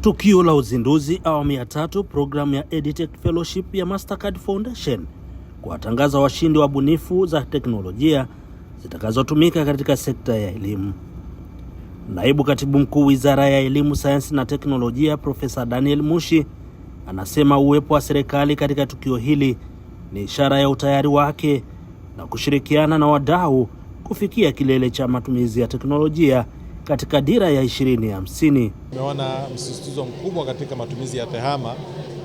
Tukio la uzinduzi awamu ya 3 programu ya EdTech Fellowship ya Mastercard Foundation kuwatangaza washindi wa bunifu za teknolojia zitakazotumika katika sekta ya elimu. Naibu Katibu Mkuu Wizara ya Elimu, Sayansi na Teknolojia Profesa Daniel Mushi anasema uwepo wa serikali katika tukio hili ni ishara ya utayari wake na kushirikiana na wadau kufikia kilele cha matumizi ya teknolojia katika dira ya 2050. Tumeona msisitizo mkubwa katika matumizi ya tehama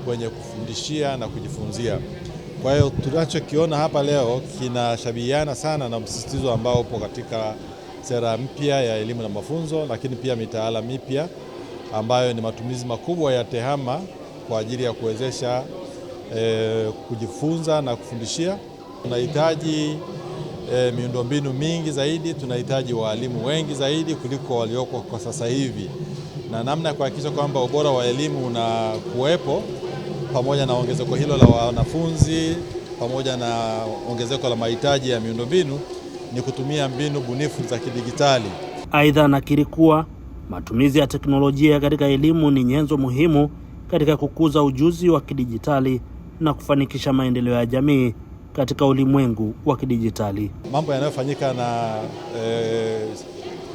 kwenye kufundishia na kujifunzia. Kwa hiyo tunachokiona hapa leo kinashabihiana sana na msisitizo ambao upo katika sera mpya ya elimu na mafunzo, lakini pia mitaala mipya ambayo ni matumizi makubwa ya tehama kwa ajili ya kuwezesha kujifunza na kufundishia. Tunahitaji miundombinu mingi zaidi, tunahitaji walimu wengi zaidi kuliko walioko kwa sasa hivi, na namna ya kuhakikisha kwamba ubora wa elimu unakuwepo pamoja na ongezeko hilo la wanafunzi pamoja na ongezeko la mahitaji ya miundombinu ni kutumia mbinu bunifu za kidijitali. Aidha, anakiri kuwa matumizi ya teknolojia katika elimu ni nyenzo muhimu katika kukuza ujuzi wa kidijitali na kufanikisha maendeleo ya jamii katika ulimwengu wa kidijitali. Mambo yanayofanyika na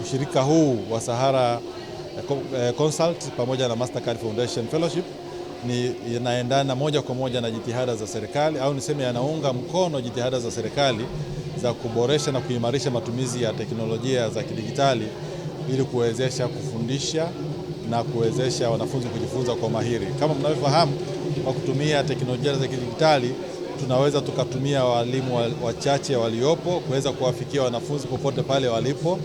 ushirika huu wa Sahara Consult pamoja na Mastercard Foundation Fellowship yanaendana moja kwa moja na jitihada za serikali, au niseme yanaunga mkono jitihada za serikali za kuboresha na kuimarisha matumizi ya teknolojia za kidijitali ili kuwezesha kufundisha na kuwezesha wanafunzi kujifunza kwa mahiri. Kama mnavyofahamu, kwa kutumia teknolojia za kidijitali tunaweza tukatumia walimu wachache waliopo kuweza kuwafikia wanafunzi popote pale walipo,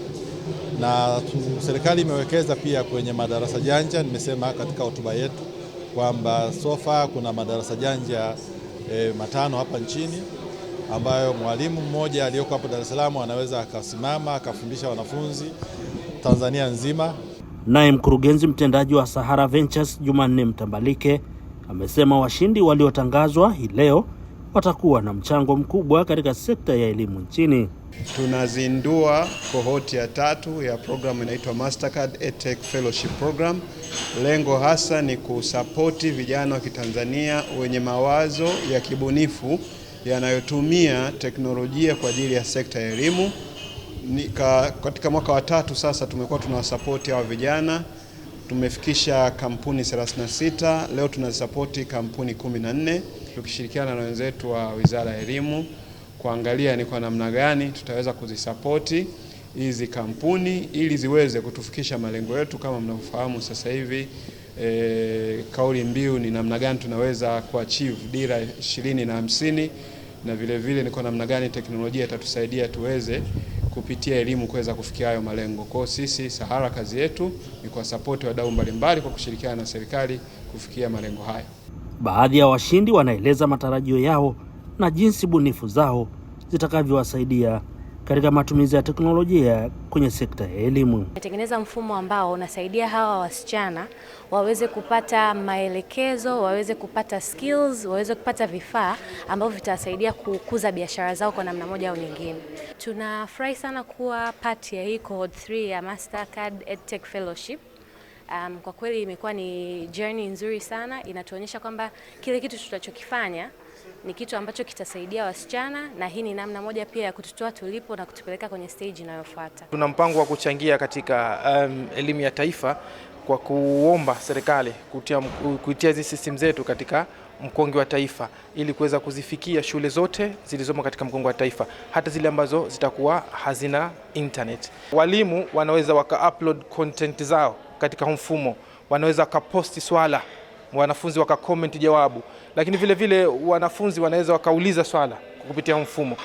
na serikali imewekeza pia kwenye madarasa janja. Nimesema katika hotuba yetu kwamba sofa kuna madarasa janja 5 hapa nchini ambayo mwalimu mmoja aliyoko hapa Dar es Salaam anaweza akasimama akafundisha wanafunzi Tanzania nzima. Naye mkurugenzi mtendaji wa Sahara Ventures Jumanne Mtambalike amesema washindi waliotangazwa hii leo watakuwa na mchango mkubwa katika sekta ya elimu nchini. Tunazindua kohoti ya 3 ya programu inaitwa Mastercard EdTech Fellowship Program. Lengo hasa ni kusapoti vijana wa Kitanzania wenye mawazo ya kibunifu yanayotumia teknolojia kwa ajili ya sekta ya elimu. Katika mwaka wa 3 sasa tumekuwa tunawasapoti hao vijana. Tumefikisha kampuni 36, leo tunazisapoti kampuni 14, tukishirikiana na wenzetu wa Wizara ya Elimu kuangalia ni kwa namna gani tutaweza kuzisapoti hizi kampuni ili ziweze kutufikisha malengo yetu. Kama mnavyofahamu sasa hivi kauli mbiu ni namna gani tunaweza kuachieve dira 2050, na vile vile ni kwa namna gani teknolojia itatusaidia tuweze kupitia elimu kuweza kufikia hayo malengo. Kwa sisi Sahara, kazi yetu ni kwa support wadau mbalimbali kwa kushirikiana na serikali kufikia malengo hayo. Baadhi ya washindi wanaeleza matarajio yao na jinsi bunifu zao zitakavyowasaidia katika matumizi ya teknolojia kwenye sekta ya elimu. Tumetengeneza mfumo ambao unasaidia hawa wasichana waweze kupata maelekezo, waweze kupata skills, waweze kupata vifaa ambavyo vitasaidia kukuza biashara zao kwa namna moja au nyingine. Tunafurahi sana kuwa part ya hii cohort 3 ya Mastercard EdTech Fellowship. Kwa kweli imekuwa ni journey nzuri sana, inatuonyesha kwamba kile kitu tutachokifanya ni kitu ambacho kitasaidia wasichana, na hii ni namna moja pia ya kututoa tulipo na kutupeleka kwenye stage inayofuata. Tuna mpango wa kuchangia katika elimu ya taifa kwa kuomba serikali kuitia hizi system zetu katika mkongo wa taifa ili kuweza kuzifikia shule zote zilizomo katika mkongo wa taifa, hata zile ambazo zitakuwa hazina internet. Walimu wanaweza waka-upload content zao katika mfumo, wanaweza wakaposti swala, wanafunzi waka-comment jawabu, lakini vile vile wanafunzi wanaweza wakauliza swala kupitia mfumo.